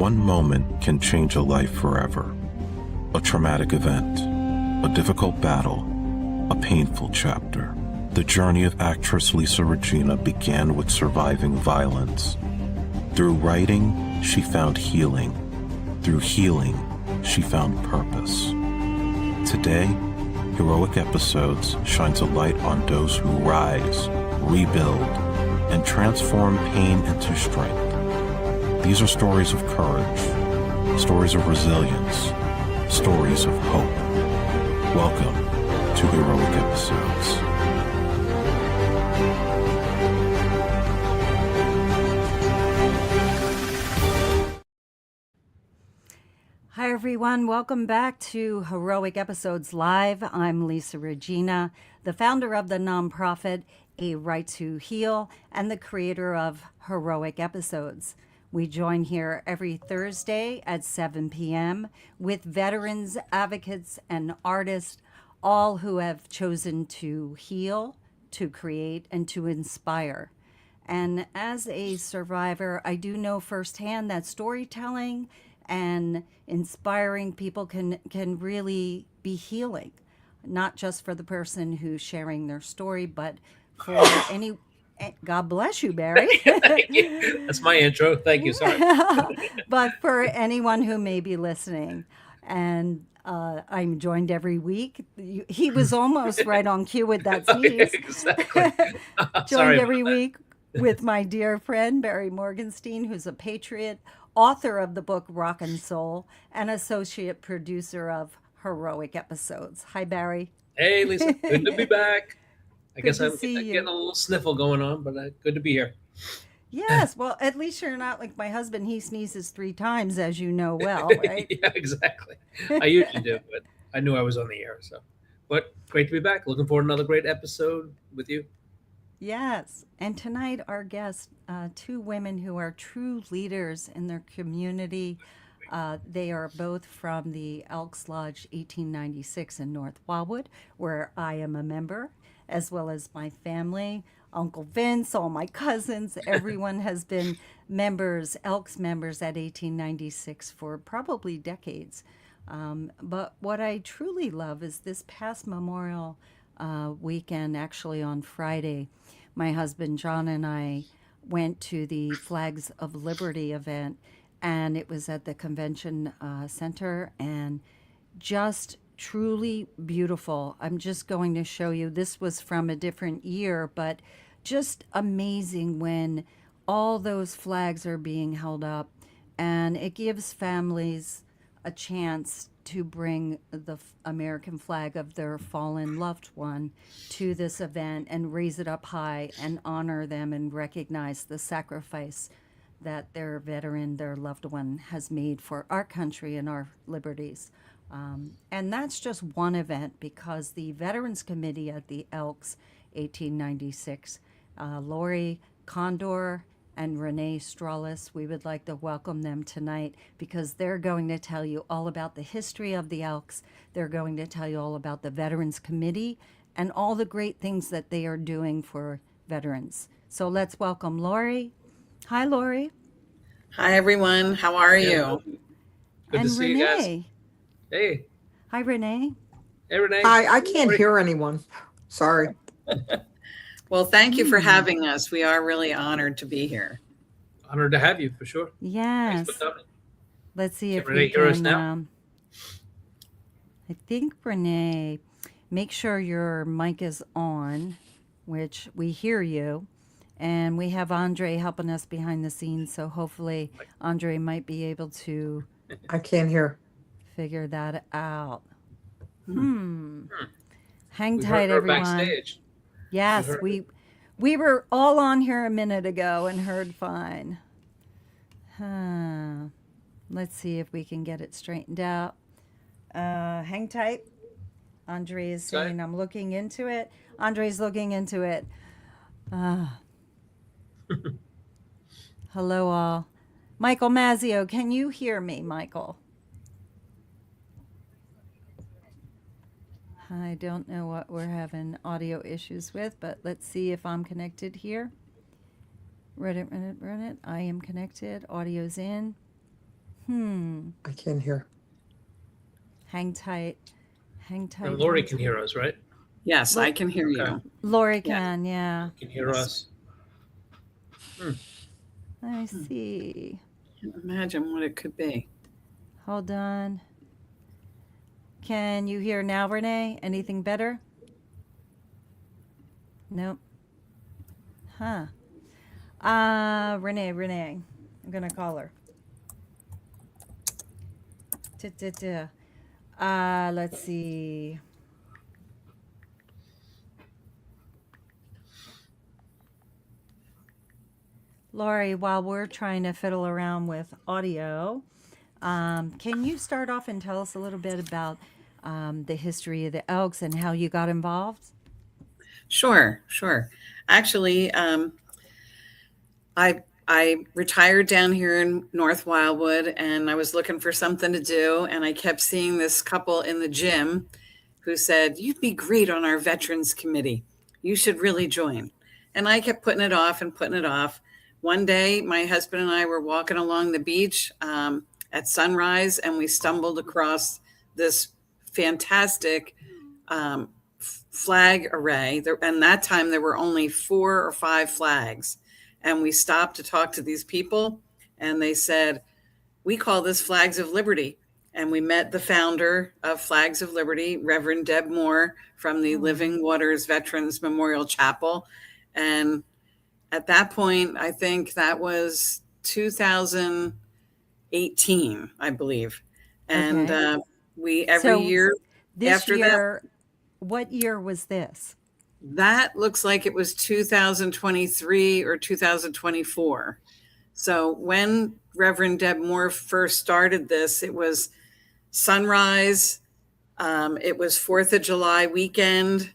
One moment can change a life forever. A traumatic event, a difficult battle, a painful chapter. The journey of actress Lisa Regina began with surviving violence. Through writing, she found healing. Through healing, she found purpose. Today, Heroic Episodes shines a light on those who rise, rebuild, and transform pain into strength. These are stories of courage, stories of resilience, stories of hope. Welcome to Heroic Episodes. Hi everyone, welcome back to Heroic Episodes Live. I'm Lisa Regina, the founder of the nonprofit A Right to Heal and the creator of Heroic Episodes. We join here every Thursday at 7 p.m. with veterans, advocates, and artists, all who have chosen to heal, to create, and to inspire. And as a survivor, I do know firsthand that storytelling and inspiring people can really be healing, not just for the person who's sharing their story, but for any. God bless you, Barry. That's my intro. Thank you. Sorry. But for anyone who may be listening, and I'm joined every week. He was almost right on cue with that sneeze. Exactly. Joined Sorry every about that. week with my dear friend Barry Morgenstein, who's a patriot, author of the book Rock and Soul, and associate producer of Heroic Episodes. Hi, Barry. Hey, Lisa. Good to be back. I Good guess to I'm see getting you. a little sniffle going on, but good to be here. Yes, well, at least you're not like my husband. He sneezes 3 times, as you know well, right? Yeah, exactly. I usually do, but I knew I was on the air. So, but great to be back. Looking forward to another great episode with you. Yes. And tonight, our guests, two women who are true leaders in their community. They are both from the Elks Lodge 1896 in North Wildwood, where I am a member, as well as my family, Uncle Vince, all my cousins. Everyone has been members, Elks members at 1896 for probably decades. But what I truly love is this past Memorial weekend, actually on Friday, my husband John and I went to the Flags of Liberty event, and it was at the convention center, and just truly beautiful. I'm just going to show you. This was from a different year, but just amazing when all those flags are being held up, and it gives families a chance to bring the American flag of their fallen loved one to this event and raise it up high and honor them and recognize the sacrifice that their veteran, their loved one, has made for our country and our liberties. And that's just one event, because the Veterans Committee at the Elks 1896, Lory, Kondor, and Renee Strolis, we would like to welcome them tonight, because they're going to tell you all about the history of the Elks. They're going to tell you all about the Veterans Committee and all the great things that they are doing for veterans. So let's welcome Lory. Hi, Lory. Hi, everyone. How are Yeah, you? good to And see you guys. Renee. Hey, Hi, Renee. hey, Renee. I can't Sorry. hear anyone. Sorry. Well, thank you for Hmm. having us. We are really honored to be here. Honored to have you for sure. Thanks for Yes. coming. Let's see Can if we Renee hear us can. now? I think, Renee, make sure your mic is on, which we hear you. And we have Andre helping us behind the scenes. So hopefully, Andre might be able to I can't hear. figure that out. Hmm. Hang We tight, heard her everyone. backstage. We Yes, heard her. we were all on here a minute ago and heard fine. Huh. Let's see if we can get it straightened out. Hang tight. Andre is Okay. saying, I'm looking into it. Andre's looking into it. Uh, hello, all. Michael Mazzio, can you hear me, Michael? I don't know what we're having audio issues with, but let's see if I'm connected here. Reddit. I am connected. Audio's in. I can't hear. Hang tight. Hang tight. And Lory hang can tight. hear us, right? Yes, I can hear Okay. you. Lori Yeah. can, yeah. Can hear us. I see. Can't imagine what it could be. Hold on. Can you hear now, Renee? Anything better? Nope. Huh. Renee. I'm gonna call her. Let's see. Lori, while we're trying to fiddle around with audio, can you start off and tell us a little bit about the history of the Elks and how you got involved? Sure. Actually, I retired down here in North Wildwood, and I was looking for something to do, and I kept seeing this couple in the gym who said, "You'd be great on our veterans committee. You should really join." And I kept putting it off and putting it off. One day, my husband and I were walking along the beach at sunrise, and we stumbled across this fantastic flag array. And that time, there were only 4 or 5 flags. And we stopped to talk to these people, and they said, "We call this Flags of Liberty." And we met the founder of Flags of Liberty, Reverend Deb Moore from the Living Waters Veterans Memorial Chapel. And at that point, I think that was 2018, I believe. And Okay. we every So year this after year, what year was this? that looks like it was 2023 or 2024. So when Reverend Deb Moore first started this, it was sunrise. It was 4th of July weekend.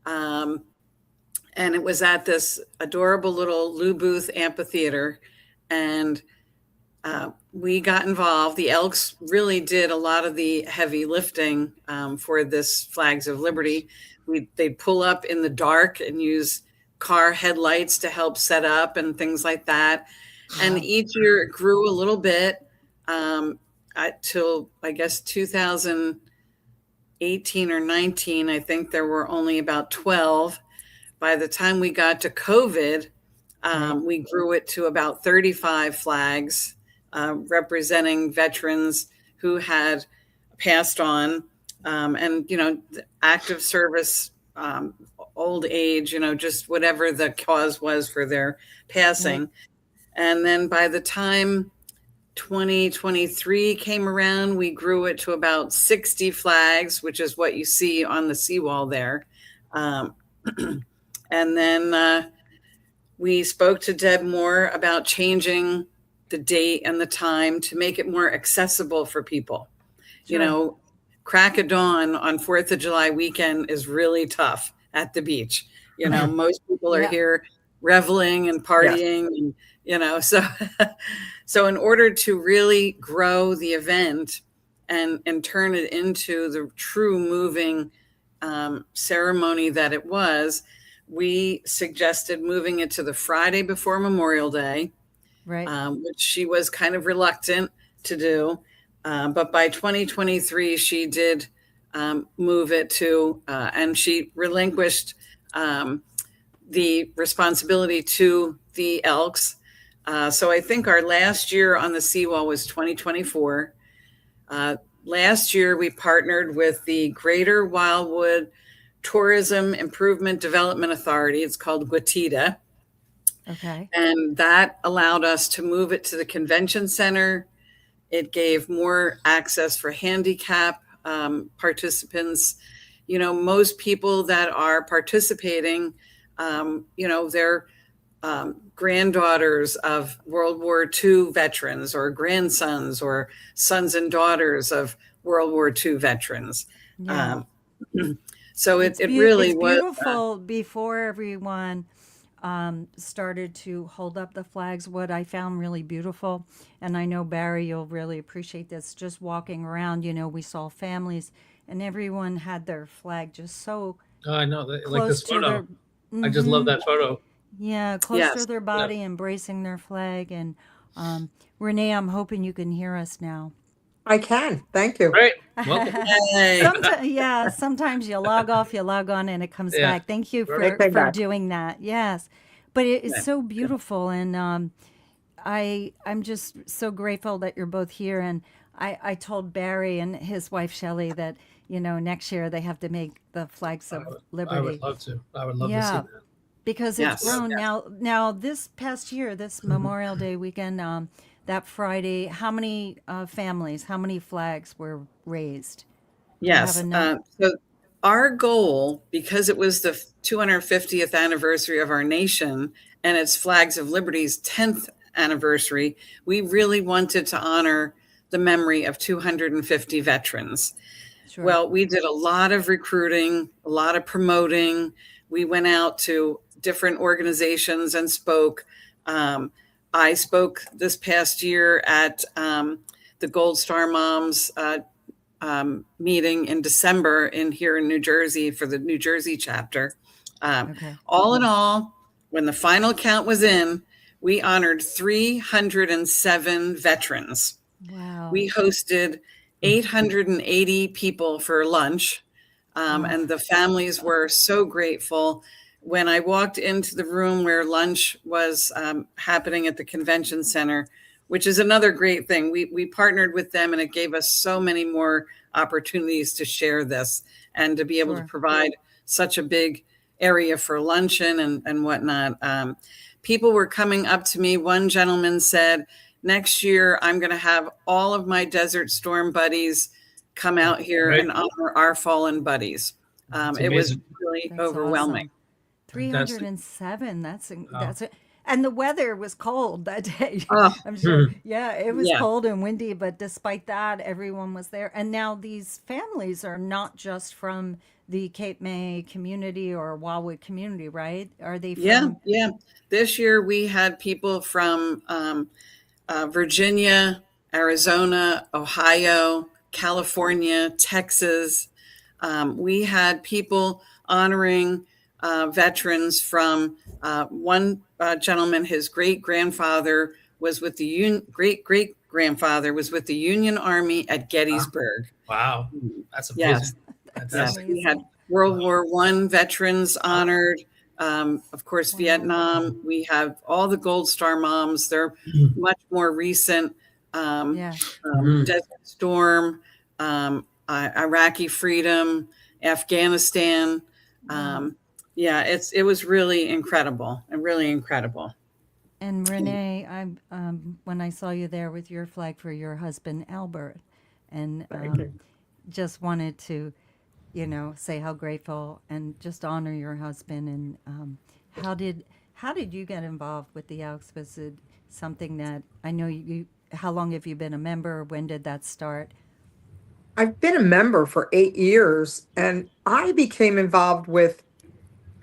And it was at this adorable little Lou Booth amphitheater. And we got involved. The Elks really did a lot of the heavy lifting for this Flags of Liberty. They'd pull up in the dark and use car headlights to help set up and things like that. And each year it grew a little bit till I guess 2018 or 19. I think there were only about 12. By the time we got to COVID, we grew it to about 35 flags representing veterans who had passed on, and active service, old age, just whatever the cause was for their passing. And then by the time 2023 came around, we grew it to about 60 flags, which is what you see on the seawall there. And then we spoke to Deb Moore about changing the date and the time to make it more accessible for people. Sure. Crack of dawn on 4th of July weekend is really tough at the beach. Most people are Yeah. here reveling and partying, and so in order to really grow the event and turn it into the true moving ceremony that it was, we suggested moving it to the Friday before Memorial Day, Right. which she was kind of reluctant to do. But by 2023, she did move it to, and she relinquished the responsibility to the Elks. So I think our last year on the seawall was 2024. Last year, we partnered with the Greater Wildwood Tourism Improvement Development Authority. It's called GWTIDA. Okay. And that allowed us to move it to the convention center. It gave more access for handicap participants. Most people that are participating, they're granddaughters of World War II veterans, or grandsons or sons and daughters of World War II veterans. Yeah. So it really it's was beautiful. Before everyone started to hold up the flags, what I found really beautiful, and I know Barry, you'll really appreciate this. Just walking around, we saw families, and everyone had their flag just so Oh, I know. Like close this to photo. their. I just love Mhm. that photo. Yeah, close Yes. to their body, embracing their flag, and Renee, I'm hoping you can hear us now. I can. Thank you. Great. Welcome. Yay. Sometimes you log off, you log on, and it comes Yeah. back. Thank you Right. It came for back. doing that. Yes, but it is Yeah. so beautiful, and I'm just so grateful that you're both here. And I told Barry and his wife Shelley that next year they have to make the flags of I liberty. would love to. I would love to see Yeah, that. because it's Yes. grown now. This past year, this Memorial Day weekend, that Friday, how many families, how many flags were raised? Do you have Yes. a number? So our goal, because it was the 250th anniversary of our nation and it's Flags of Liberty's 10th anniversary, we really wanted to honor the memory of 250 veterans. Sure. Well, we did a lot of recruiting, a lot of promoting. We went out to different organizations and spoke. I spoke this past year at the Gold Star Moms meeting in December here in New Jersey for the New Jersey chapter. Okay. All in all, when the final count was in, we honored 307 veterans. Wow. We hosted 880 people for lunch, Wow. and the families were so grateful. When I walked into the room where lunch was happening at the convention center, which is another great thing, we partnered with them, and it gave us so many more opportunities to share this and to be able Sure. to provide such a big area for luncheon and whatnot. People were coming up to me. One gentleman said, next year, I'm going to have all of my Desert Storm buddies come out here Right. and honor our fallen buddies. That's It was amazing. really That's overwhelming. awesome. 307. Wow. That's it. And the weather was cold that day. Oh, I'm sure. Yeah, it was Yeah. cold and windy, but despite that, everyone was there. And now these families are not just from the Cape May community or Wildwood community, right? Are they from? yeah. This year we had people from Virginia, Arizona, Ohio, California, Texas. We had people honoring veterans from one gentleman. His great grandfather was with the great grandfather was with the Union Army at Gettysburg. Wow. That's Yes. amazing. That's Yes, Fantastic. we had World War I veterans honored. Of course, Wow. Vietnam. We have all the Gold Star moms. They're much more recent. Yeah. Desert Storm, Iraqi freedom, Afghanistan. Yeah, it was really incredible and really incredible. And Renee, when I saw you there with your flag for your husband Albert, and just wanted to, say how grateful and just honor your husband. And how did you get involved with the Elks? Was it something that I know you? How long have you been a member? When did that start? I've been a member for 8 years, and I became involved with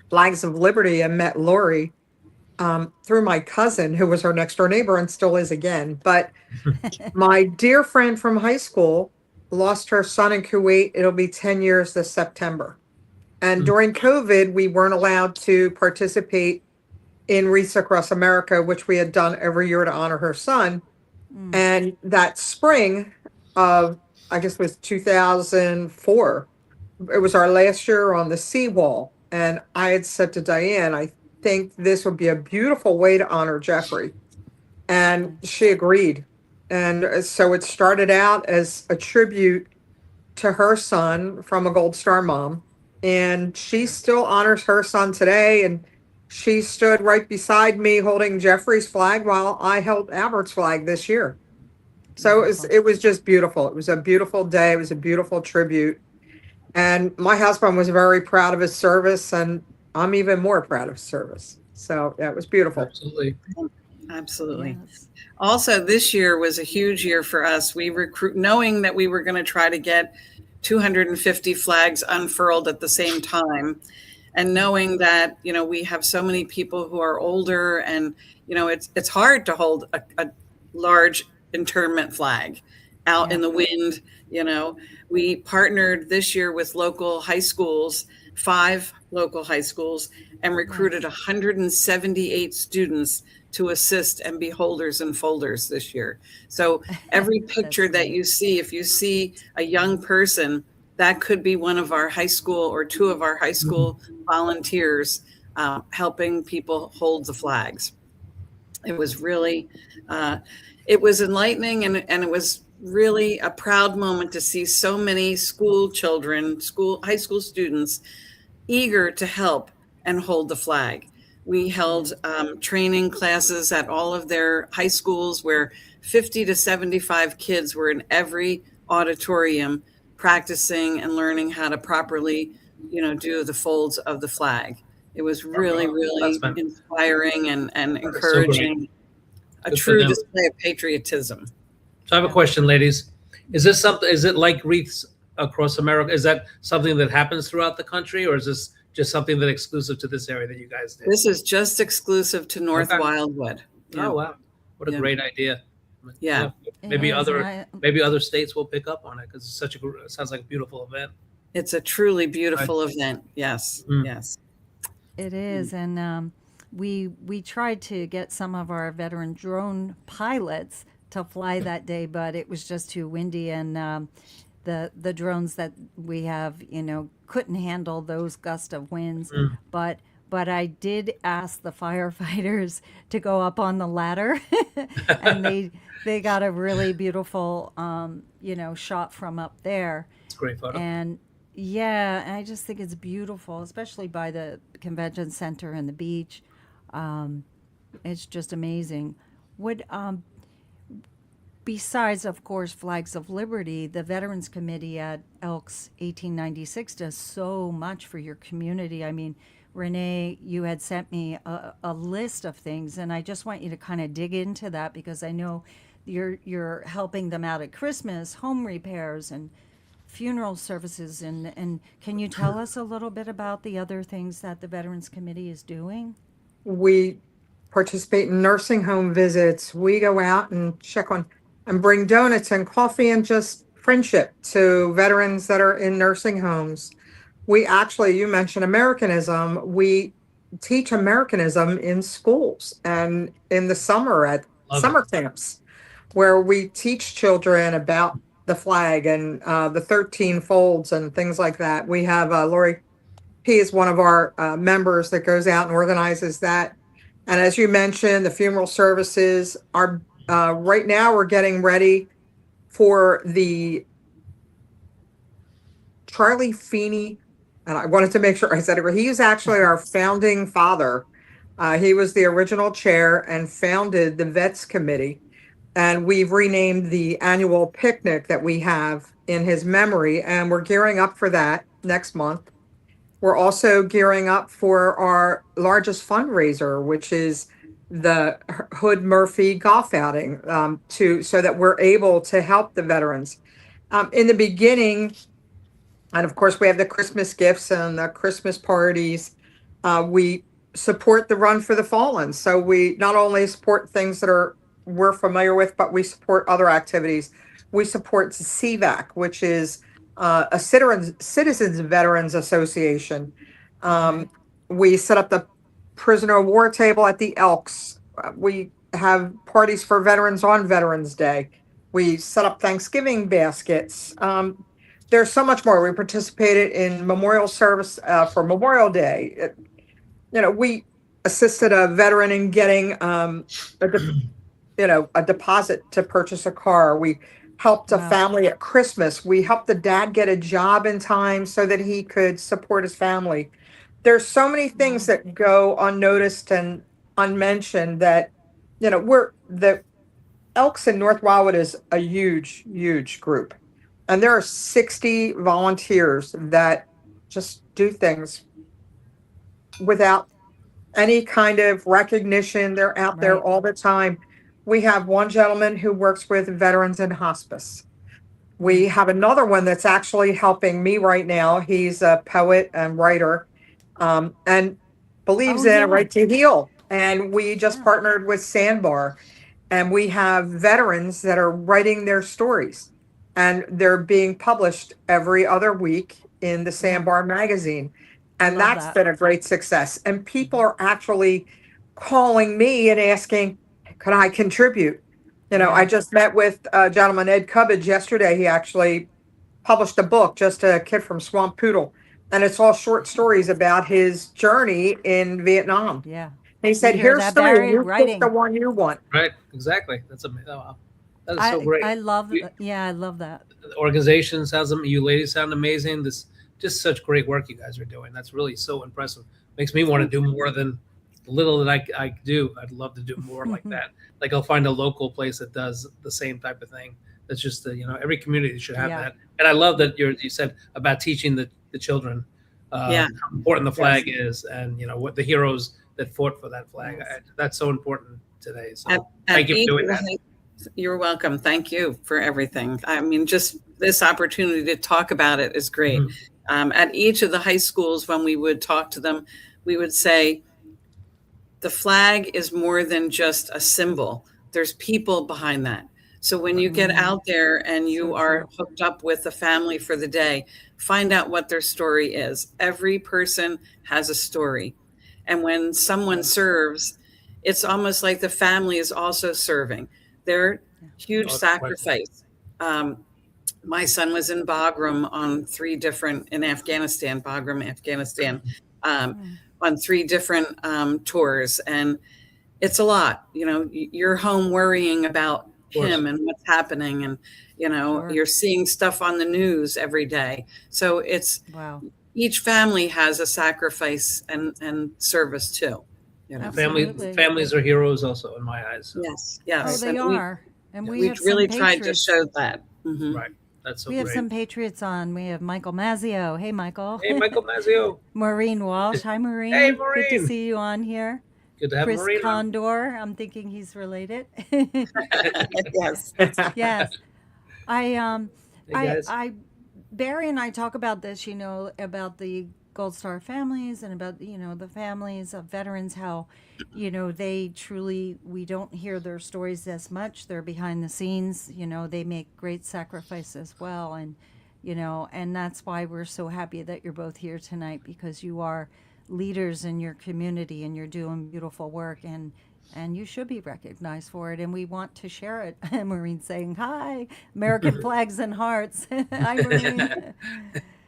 Flags of Liberty and met Lory through my cousin, who was her next door neighbor and still is again. But my dear friend from high school lost her son in Kuwait. It'll be 10 years this September. And during COVID, we weren't allowed to participate in Wreaths Across America, which we had done every year to honor her son. And that spring of, I guess it was 2004, it was our last year on the seawall. And I had said to Diane, I think this would be a beautiful way to honor Jeffrey. And she agreed. And so it started out as a tribute to her son from a Gold Star mom. And she still honors her son today. And she stood right beside me holding Jeffrey's flag while I held Albert's flag this year. So it was just beautiful. It was a beautiful day. It was a beautiful tribute. And my husband was very proud of his service, and I'm even more proud of his service. So yeah, it was beautiful. Absolutely. Absolutely. Yes. Also, this year was a huge year for us. We knowing that we were going to try to get 250 flags unfurled at the same time, and knowing that we have so many people who are older, and it's hard to hold a large internment flag. out Yeah. in the wind. We partnered this year with local high schools, 5 local high schools, and recruited 178 students to assist and be holders and folders this year. So every picture that great. you see, if you see a young person, that could be one of our high school or 2 of our high school volunteers helping people hold the flags. It was really, it was enlightening, and it was really a proud moment to see so many school children, high school students eager to help and hold the flag. We held training classes at all of their high schools where 50 to 75 kids were in every auditorium practicing and learning how to properly, do the folds of the flag. It was really, really inspiring and encouraging, a true display of patriotism. So I have a question, ladies. Is it like wreaths across America? Is that something that happens throughout the country, or is this just something that's exclusive to this area that you guys did? This is just exclusive to North Wildwood. Oh, wow. What a great idea. Yeah. Maybe other states will pick up on it, because it sounds like a beautiful event. It's a truly beautiful event. Yes. Yes. It is. And we tried to get some of our veteran drone pilots to fly that day, but it was just too windy, and the drones that we have, couldn't handle those gust of winds. But I did ask the firefighters to go up on the ladder, and they got a really beautiful shot from up there. It's a great photo. And yeah, I just think it's beautiful, especially by the convention center and the beach. It's just amazing. Besides, of course, Flags of Liberty, the Veterans Committee at Elks 1896 does so much for your community. I mean, Renee, you had sent me a list of things, and I just want you to kind of dig into that, because I know you're helping them out at Christmas, home repairs, and funeral services. And can you tell us a little bit about the other things that the Veterans Committee is doing? We participate in nursing home visits. We go out and check on and bring donuts and coffee and just friendship to veterans that are in nursing homes. We actually, you mentioned Americanism. We teach Americanism in schools and in the summer at summer camps, where we teach children about the flag and the 13 folds and things like that. We have Lory. He is one of our members that goes out and organizes that. And as you mentioned, the funeral services are right now we're getting ready for the Charlie Feeney, and I wanted to make sure I said it right. He is actually our founding father. He was the original chair and founded the Vets Committee. And we've renamed the annual picnic that we have in his memory, and we're gearing up for that next month. We're also gearing up for our largest fundraiser, which is the Hood Murphy golf outing, so that we're able to help the veterans. In the beginning, and of course, we have the Christmas gifts and the Christmas parties. We support the Run for the Fallen. So we not only support things that we're familiar with, but we support other activities. We support CVAC, which is a Citizens Veterans Association. We set up the prisoner of war table at the Elks. We have parties for veterans on Veterans Day. We set up Thanksgiving baskets. There's so much more. We participated in memorial service for Memorial Day. We assisted a veteran in getting a deposit to purchase a car. We helped a family at Christmas. We helped the dad get a job in time so that he could support his family. There's so many things that go unnoticed and unmentioned that, the Elks in North Wildwood is a huge, huge group. And there are 60 volunteers that just do things without any kind of recognition. They're out there all the time. We have one gentleman who works with veterans in hospice. We have another one that's actually helping me right now. He's a poet and writer, and believes in a right to heal. And we just partnered with Sandbar, and we have veterans that are writing their stories. and they're being published every other week in the Yeah. Sandbar magazine. I And love that's that. been a great success. And people are actually calling me and asking, could I contribute? I Yeah. just met with gentleman, Ed Cubbage, yesterday. He actually published a book, Just a Kid from Swamp Poodle. And it's all short stories about his journey in Vietnam. Yeah. He You said, hear here's that, three, Barry? you pick the Writing. one you want. Right. Exactly. That's amazing. Oh, wow. That is so great. I love yeah, I love that. The organization sounds, you ladies sound amazing. This just such great work you guys are doing. That's really so impressive. Makes me want to do more than the little that I do. I'd love to do more like that. Like I'll find a local place that does the same type of thing. That's just every community should have Yeah. that. And I love that you said about teaching the children Yeah. how important the flag is, and what the heroes that fought for that flag. Yes. That's so important today. So At thank you each for doing of that. the- You're welcome. Thank you for everything. I mean, just this opportunity to talk about it is great. Mhm. At each of the high schools, when we would talk to them, we would say, the flag is more than just a symbol. There's people behind that. So when you get out there and you So are true. hooked up with a family for the day, find out what their story is. Every person has a story. And when someone serves, it's almost like the family is also serving. They're huge Oh, sacrifice. My son was in Bagram on in Afghanistan, Bagram, Afghanistan, on 3 different tours. And it's a lot. You're home worrying about him and what's happening. And, Sure. you're seeing stuff on the news every day. So Wow. each family has a sacrifice and service too. Absolutely. Families are heroes also in my eyes. So. Yes, Oh, yes. they And are. And we we have really some tried to patriots. show that. Mhm. Right. That's so We have great. some patriots on. We have Michael Mazzio. Hey, Michael. Hey, Michael Mazzio. Maureen Walsh. Hi, Maureen. Hey, Good to Maureen. see you on here. Good to have Chris Maureen on. Kondor. I'm thinking he's related. Yes. Yes. I Hey, guys. Barry and I talk about this, about the Gold Star families and about, the families of veterans, how, they truly, we don't hear their stories as much. They're behind the scenes, they make great sacrifice as well. And that's why we're so happy that you're both here tonight, because you are leaders in your community and you're doing beautiful work, and you should be recognized for it, and we want to share it. Maureen saying hi, American flags and hearts. Hi, Maureen.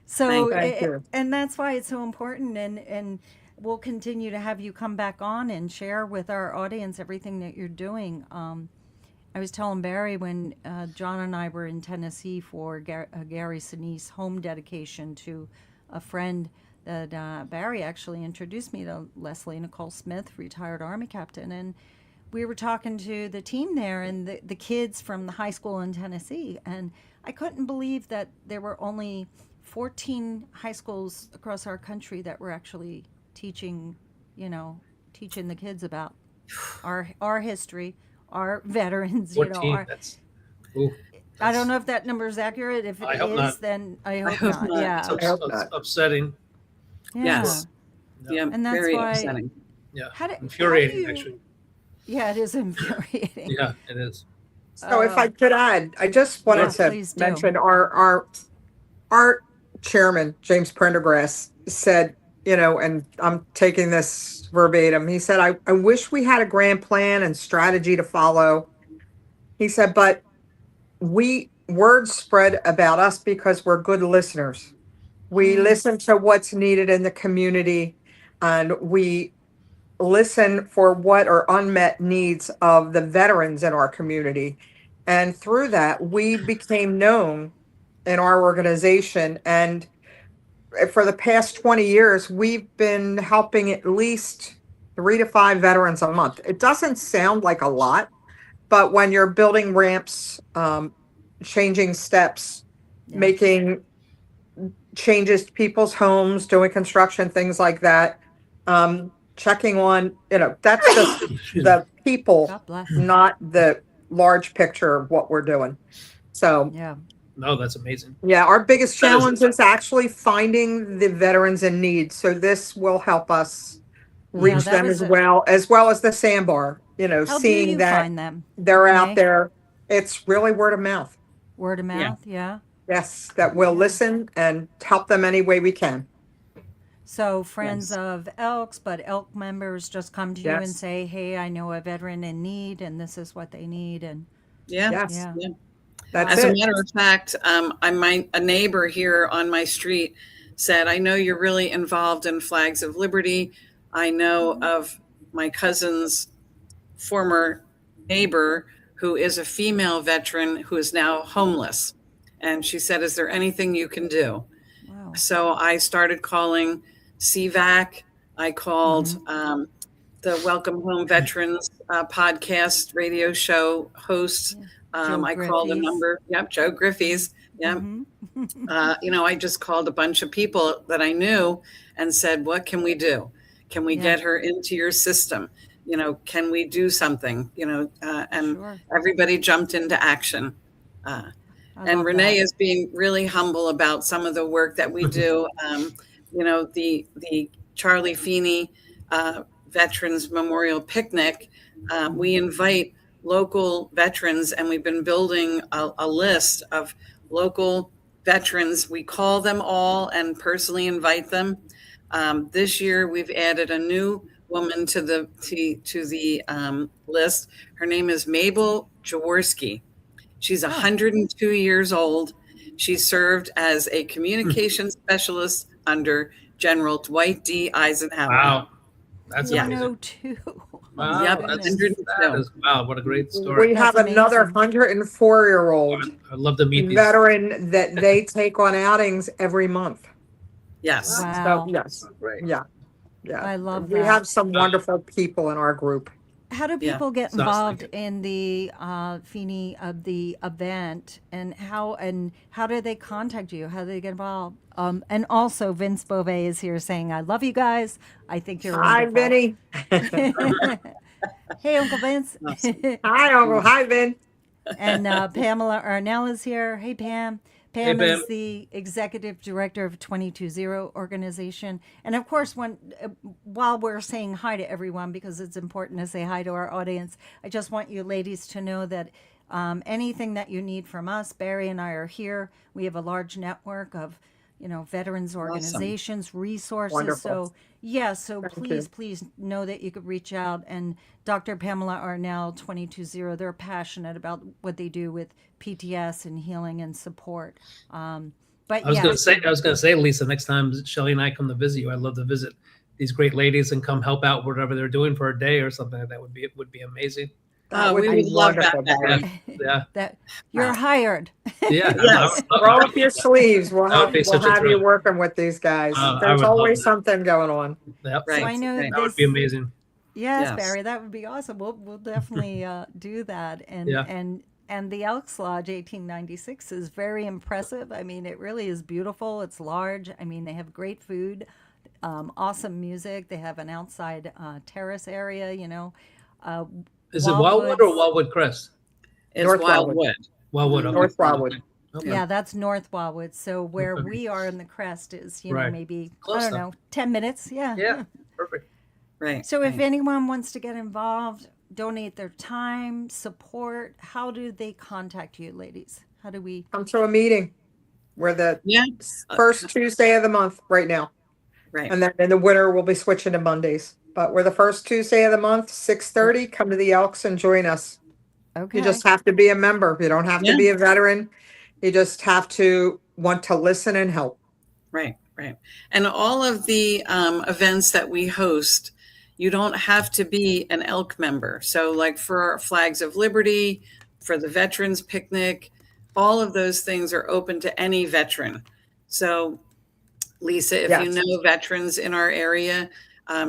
So, Thank you. and that's why it's so important, and we'll continue to have you come back on and share with our audience everything that you're doing. I was telling Barry when John and I were in Tennessee for Gary Sinise home dedication to a friend, that Barry actually introduced me to Leslie Nicole Smith, retired Army captain. And we were talking to the team there and the kids from the high school in Tennessee. And I couldn't believe that there were only 14 high schools across our country that were actually teaching the kids about our history, our veterans, 14. Ooh, I don't know if that number is accurate. If it I hope is, not. then I hope, hope not. not. Yeah. it's upsetting. Yeah. Yes. Yeah, And that's very why- upsetting. Yeah. How do Infuriating, you- actually. Yeah, it is infuriating. Yeah, it is. So if I could add, I just wanted Yes, to please do. mention our chairman, James Prendergrass, said, and I'm taking this verbatim. He said, I wish we had a grand plan and strategy to follow. He said, but word spread about us because we're good listeners. We listen to what's needed in the community, and we listen for what are unmet needs of the veterans in our community. And through that, we became known in our organization. And for the past 20 years, we've been helping at least 3 to 5 veterans a month. It doesn't sound like a lot, but when you're building ramps, changing steps, Yeah. making changes to people's homes, doing construction, things like that, checking on, that's just Excuse me. the people, God bless. not the large picture of what we're doing. So, Yeah. No, that's amazing. yeah, our biggest That is- challenge is actually finding the veterans in need. So this will help us reach that them was as well as the sandbar, How do seeing you that find them? they're Renee? out there. It's really word of mouth. Word of Yeah. mouth, yeah. Yes, that we'll listen and help them any way we can. So friends Yes. of Elks, but Elk members just come to you and Yes. say, "Hey, I know a veteran in need, and this is what they need." And Yeah. Yes, yeah, Yeah. that's As a it. matter of fact, a neighbor here on my street said, I know you're really involved in Flags of Liberty. I know of my cousin's former neighbor who is a female veteran who is now homeless. And she said, is there anything you can do? wow, So I started calling CVAC. I called the Welcome Home Veterans podcast radio show hosts. yeah. Joe I called a Griffey's. number. Yep, Joe Griffey's. Yep. Mm-hmm. I just called a bunch of people that I knew and said, what can we do? Can we Yeah. get her into your system? Can we do something? And Sure. everybody jumped into action. I And love Renee that. is being really humble about some of the work that we do. The Charlie Feeney Veterans Memorial Picnic, we invite local veterans, and we've been building a list of local veterans. We call them all and personally invite them. This year, we've added a new woman to the list. Her name is Mabel Jaworski. She's 102 years old. She served as a communications specialist under General Dwight D. Eisenhower. Wow. That's Yeah. amazing. 102. Wow. Yep, That's, 102. that is, wow. What a great story. We have That's another amazing. 104-year-old I'd love to meet these. veteran that they take on outings every month. Yes. Wow. So, yes, Great. yeah, yeah. I love We that. have some wonderful people in our group. How do Yeah. people get So I was involved thinking- in the Feeney of the event, and how do they contact you? How do they get involved? And also, Vince Beauvais is here saying, "I love you guys. I think you're Hi, wonderful." Vinny. Hey, Uncle Vince. Hi, Uncle. Hi, Vin. And Pamela Arnell is here. Hey, Pam. Pam Hey, Pam. is the executive director of 220 organization. And of course, while we're saying hi to everyone, because it's important to say hi to our audience, I just want you ladies to know that anything that you need from us, Barry and I are here. We have a large network of veterans organizations, resources. Wonderful. So yeah, so Thank please, you. please know that you could reach out. And Dr. Pamela Arnell, 220, they're passionate about what they do with PTS and healing and support. But I was yeah, gonna say, Lisa, next time Shelly and I come to visit you, I'd love to visit these great ladies and come help out whatever they're doing for a day or something. That would be amazing. That we be would love that, wonderful, Barry. Barry. Yeah. that you're hired. Yeah. Yes. Roll up your sleeves. We'll That would have, be we'll such a have you thrill. working with these guys. I There's would love always that. something going on. Yep. Right. So I know right. That would be amazing. Yes, Yes. Barry, that would be awesome. We'll definitely do that. And Yeah. and the Elks Lodge 1896 is very impressive. I mean, it really is beautiful. It's large. I mean, they have great food, awesome music. They have an outside terrace area. Is it Wildwood or Wildwoods. Wildwood Crest? It's North Wildwood. Wildwood. Okay. North Wildwood. Okay. Yeah, that's North Wildwood. So where Okay. we are in the crest is, Right. maybe Close I don't enough. know, 10 minutes. Yeah. Yeah. Perfect. Right. So if right. anyone wants to get involved, donate their time, support, how do they contact you, ladies? How do we? Come to a meeting. We're the Yeah. first Tuesday of the month right now. Right. And then in the winter, we'll be switching to Mondays. But we're the first Tuesday of the month, 6:30. Come to the Elks and join us. Okay. You just have to be a member. You don't have Yeah. to be a veteran. You just have to want to listen and help. Right, right. And all of the events that we host, you don't have to be an Elk member. So, like for Flags of Liberty, for the Veterans Picnic, all of those things are open to any veteran. So, Lisa, if Yes. you know veterans in our area,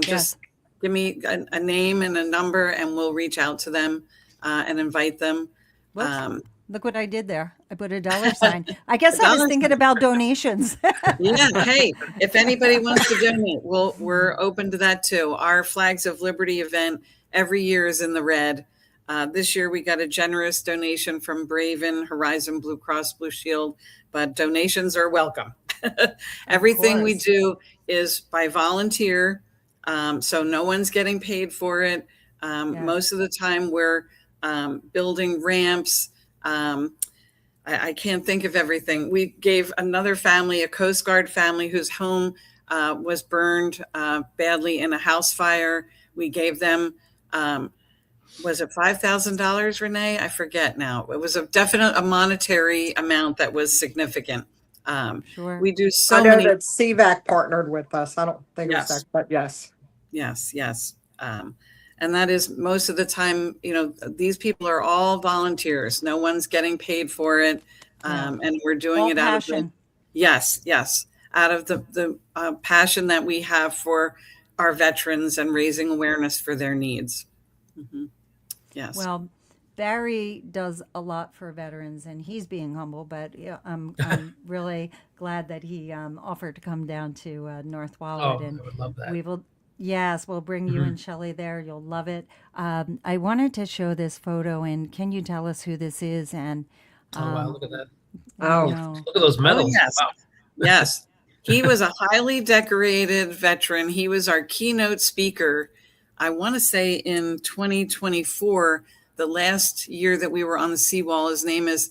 just give me a name and a number, and we'll reach out to them and invite them. Whoops. Look what I did there. I put a dollar sign. I guess I was dollar thinking about donations. Yeah, hey, if anybody wants to donate, we're open to that too. Our Flags of Liberty event every year is in the red. This year we got a generous donation from Braven, Horizon Blue Cross Blue Shield, but donations are welcome. Everything we course. do is by volunteer, so no one's getting paid for it. Most of the time we're building ramps, I can't think of everything. We gave another family, a Coast Guard family whose home was burned badly in a house fire. We gave them, was it $5,000, Renee? I forget now. It was a monetary amount that was significant. Sure. We do I so know many. that CVAC partnered with us. I don't think it was Yes. that, but yes. Yes, yes. And that is most of the time, these people are all volunteers. No one's getting paid for it. And we're doing All it out of the, passion. yes, out of the passion that we have for our veterans and raising awareness for their needs. Mhm. Yes. Well, Barry does a lot for veterans, and he's being humble, but yeah, I'm really glad that he offered to come down to North Wallet, Oh, and I would love that. we will. Yes, we'll bring you and Shelley there. You'll love it. I wanted to show this photo, and can you tell us who this is? And Oh wow, look at that! Oh, no, Look at those medals. yes. Wow. Yes. He was a highly decorated veteran. He was our keynote speaker, I want to say in 2024, the last year that we were on the seawall. His name is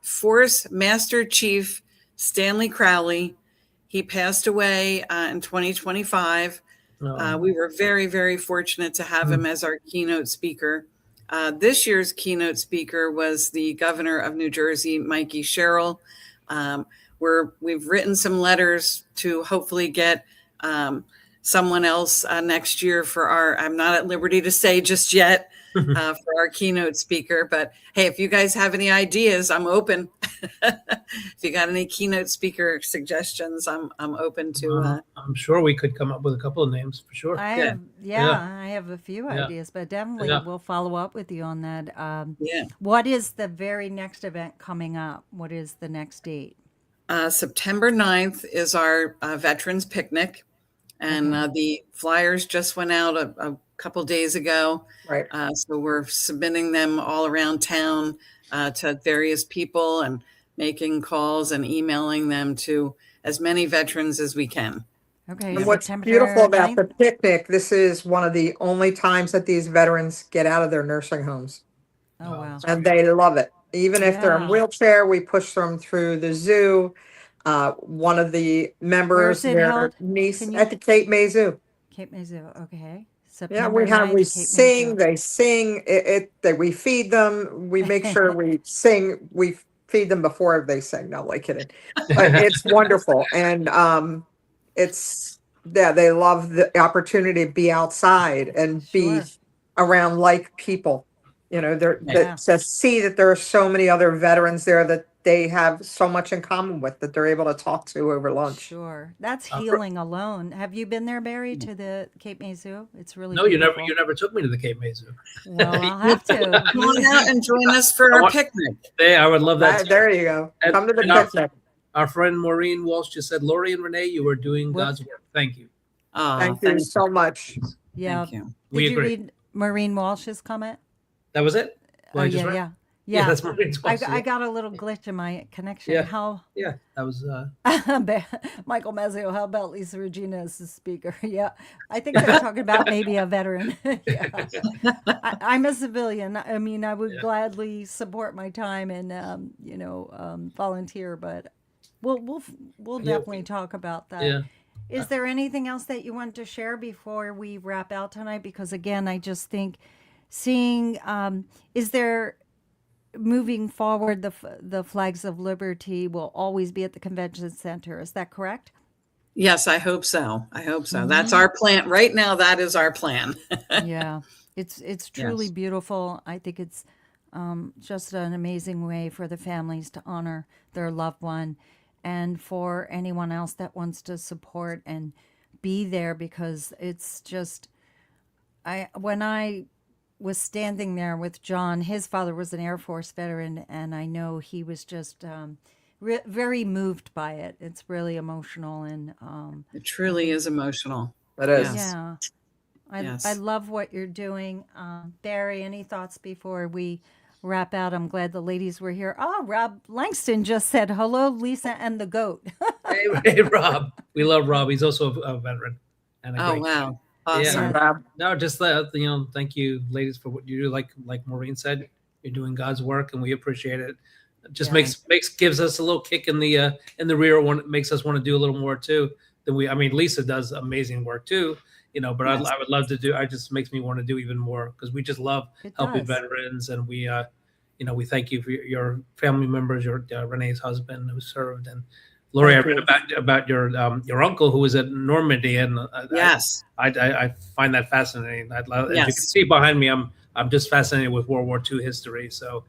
Force Master Chief Stanley Crowley. He passed away in 2025. Oh, We were very, very fortunate to have him as our keynote speaker. This year's keynote speaker was the governor of New Jersey, Mikey Sherrill. We've written some letters to hopefully get someone else next year for I'm not at liberty to say just yet for our keynote speaker, but hey, if you guys have any ideas, I'm open. If you got any keynote speaker suggestions, I'm open to. I'm sure we could come up with a couple of names for sure. I have a few Yeah. ideas, but definitely Yeah. we'll follow up with you on that. Yeah. What is the very next event coming up? What is the next date? September 9th is our Veterans Picnic, and the flyers just went out a couple days ago. right. So we're submitting them all around town to various people and making calls and emailing them to as many veterans as we can. Okay, And what's September beautiful about 9th? the picnic, this is one of the only times that these veterans get out of their nursing homes. Oh wow. And they love it. Even if they're in Yeah. wheelchair, we push them through the zoo. One of the members, Where's it their held? niece, Can you- at the Cape May Zoo. Cape May Zoo. Okay. Yeah, September we 9th, we Cape May sing, Zoo. they sing we feed them, we make sure we sing, we feed them before they sing. No, like kidding. But it's wonderful. And they love the opportunity to be outside and be Sure. around like people. Yeah. To see that there are so many other veterans there that they have so much in common with that they're able to talk to over lunch. Sure. That's Uh, healing alone. Have you been there, Barry, to the Cape May Zoo? It's really No, you beautiful. never took me to the Cape May Zoo. Well, I'll have to. Come on out and join us for our picnic. Hey, I would love that. too. There you go. And- Come to the and our- picnic. Our friend Maureen Walsh just said, Lory and Renee, you are doing What? God's work. Thank you. Oh, Thank you so much. Yeah. Thank you. We Did you agree. read Maureen Walsh's comment? That was it? What Oh I just yeah, read? yeah, Yeah, yeah. that's Maureen's I, Walsh. I got a little glitch in my connection. Yeah. How Yeah, that was. Michael Mazzeo, how about Lisa Regina as the speaker? Yeah, I think they're talking about maybe a veteran. Yeah. I'm a civilian. I mean, I would Yeah. gladly support my time and volunteer, but we'll Yeah. definitely talk about that. Yeah. Is there anything else that you want to share before we wrap out tonight? Because again, I just think seeing is there moving forward the flags of liberty will always be at the convention center. Is that correct? Yes, I hope so. I hope so. Mm-hmm. That's our plan right now. That is our plan. Yeah, it's truly Yes. beautiful. I think it's just an amazing way for the families to honor their loved one, and for anyone else that wants to support and be there, because it's just when I was standing there with John, his father was an Air Force veteran, and I know he was just very moved by it. It's really emotional, and It truly is emotional. It is. Yes. yeah, Yes. I love what you're doing. Barry, any thoughts before we wrap out? I'm glad the ladies were here. Oh, Rob Langston just said hello, Lisa and the goat. Hey, Rob. We love Rob. He's also a veteran. And a Oh, great wow. Yeah. Awesome. Rob. No, just thank you, ladies, for what you do. Like Maureen said, you're doing God's work, and we appreciate it. just Yeah. gives us a little kick in the rear. One makes us want to do a little more too. I mean, Lisa does amazing work too, but Yes. I would love to do. It just makes me want to do even more because we just love It helping does. veterans, and we thank you for your family members, your Renee's husband who served, and Lory. Thank I read you. about your uncle who was at Normandy, and Yes. I find that fascinating. As you can Yes. see behind me, I'm just fascinated with World War II history. So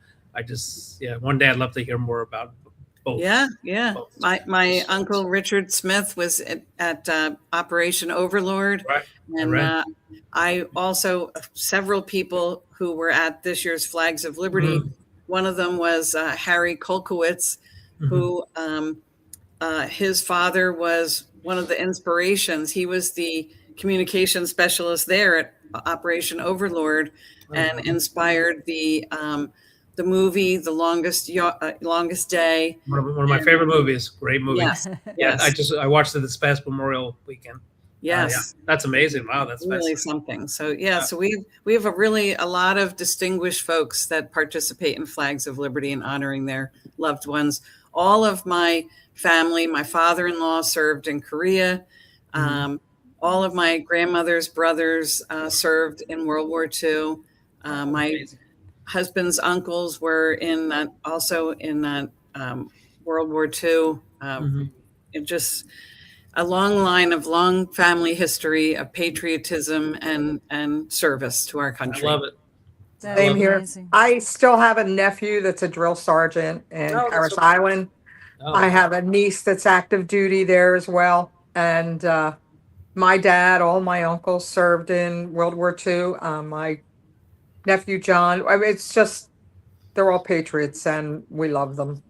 one day I'd love to hear more about both. Yeah, yeah. both. My uncle Richard Smith was at Operation Overlord, Right. and I also several people who were at this year's Flags of Liberty. Mhm. One of them was Harry Kolkowitz, who his father was one of the inspirations. He was the communication specialist there at Operation Overlord, and inspired the movie The Longest Day. One of my favorite movies. Great movie. Yes, Yeah, yes, I watched it this past Memorial weekend. yes. That's amazing. Wow, that's Really fascinating. something. So yeah, so we have a lot of distinguished folks that participate in Flags of Liberty and honoring their loved ones. All of my family, my father-in-law served in Korea. All of my grandmother's brothers served in World War II. My Amazing. husband's uncles were also in World War II. It just a long line of long family history of patriotism and service to our I country. love it. That's Same here. amazing. I still have a nephew that's a drill sergeant in Oh, that's Paris so- Island. Oh, I have a niece that's active duty there as well. And my dad, all my uncles served in World War II. My nephew John, I mean, it's just, they're all patriots and we love them.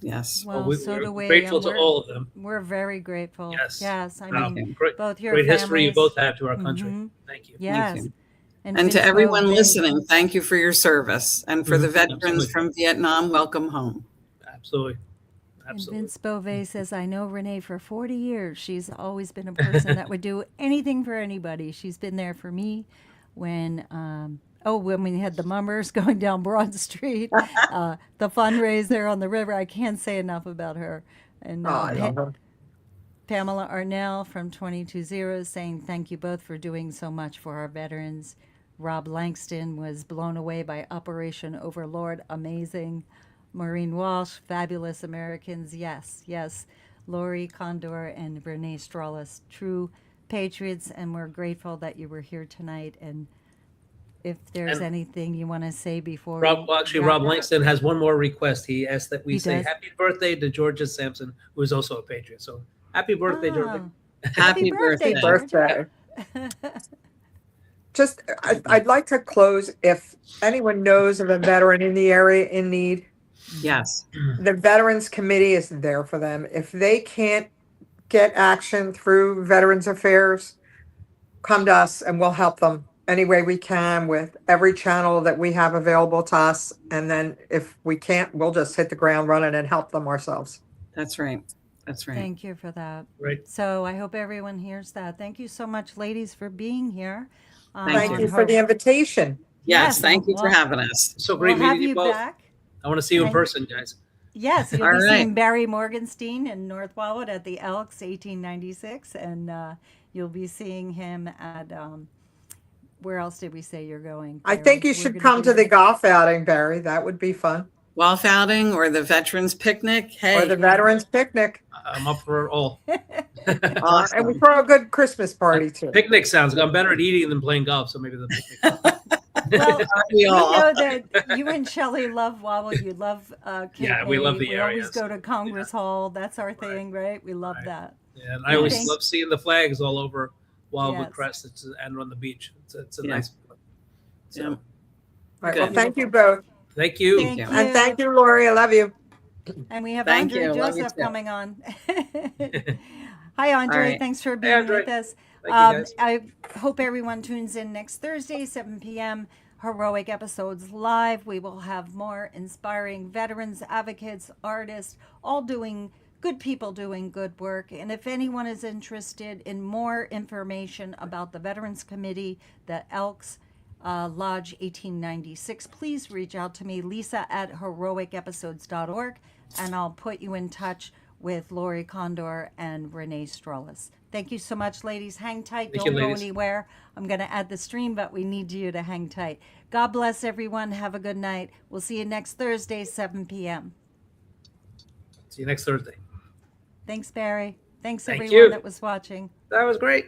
Yes. Well, so we're do we. grateful and to all of them. We're very grateful. Yes. Yes. I Wow. mean, Great, both your great history you families. both have to our country. Mhm. Thank you. Yes. you. And And to Vince everyone Bove, listening, thank you for your service. And for the veterans Absolutely. from Vietnam, welcome home. Absolutely. And Absolutely. Vince Bove says, I know Renee for 40 years. She's always been a person that would do anything for anybody. She's been there for me when we had the mummers going down Broad Street, the fundraiser on the river. I can't say enough about her. And Oh, I love her. Pamela Arnell from 220 saying, thank you both for doing so much for our veterans. Rob Langston was blown away by Operation Overlord. Amazing. Maureen Walsh, fabulous Americans. Yes, yes. Lory, Kondor, and Renee Strolis, true patriots, and we're grateful that you were here tonight. And if there's And- anything you want to say before Rob wrap up. Langston has one more request. He asked that we He say does? happy birthday to Georgia Sampson, who is also a patriot. So happy birthday, Georgia. Oh, Happy birthday, birthday. Birthday. Just, I'd like to close. If anyone knows of a veteran in the area in need, Yes. the Veterans Committee is there for them. If they can't get action through Veterans Affairs, come to us and we'll help them any way we can with every channel that we have available to us. And then if we can't, we'll just hit the ground running and help them ourselves. That's right. That's right. Thank you for that. Right. So I hope everyone hears that. Thank you so much, ladies, for being here. Thank Thank you for the invitation. Yes. Thank you for well, having us. So great We'll have meeting you you both. back. I want to see you in And- person, guys. Yes, you'll All be right. seeing Barry Morgenstein in North Wildwood at the Elks 1896, and you'll be seeing him at where else did we say you're going? I Barry? think you We're should gonna come do- to the golf outing, Barry. That would be fun. Golf outing or the Veterans Picnic. Or Hey, the Veterans Picnic. I'm up for it all. And we awesome. throw a good Christmas party too. Picnic sounds good. I'm better at eating than playing golf, so maybe the picnic. Well, We we all. know that you and Shelley love Wildwood. You love Cape Yeah, we love May. the We area, always go so, to Congress Hall. That's our thing, right? We love Right. that. Yeah, and I always Thanks. love seeing the flags all over Wildwood Yes. Crest and on the beach. It's a Yeah. nice. So, Yeah. All right, well, Good. thank you both. Thank you. Thank you. you. And thank you, Lori. I love you. And we have Thank Andre you. Love you Joseph too. coming on. Hi, Andre. All right. Thanks for being Andre. with us. Thank you, guys. I hope everyone tunes in next Thursday, 7 p.m. Heroic episodes live. We will have more inspiring veterans, advocates, artists, all doing good people doing good work. And if anyone is interested in more information about the Veterans Committee, the Elks, Lodge 1896, please reach out to me, lisa@heroicepisodes.org, and I'll put you in touch with Lory Kondor and Renee Strolis. Thank you so much, ladies. Hang tight. Thank Don't you, go ladies. anywhere. I'm going to add the stream, but we need you to hang tight. God bless everyone. Have a good night. We'll see you next Thursday, 7 p.m. See you next Thursday. Thanks, Barry. Thanks, Thank everyone you. that was watching. That was great.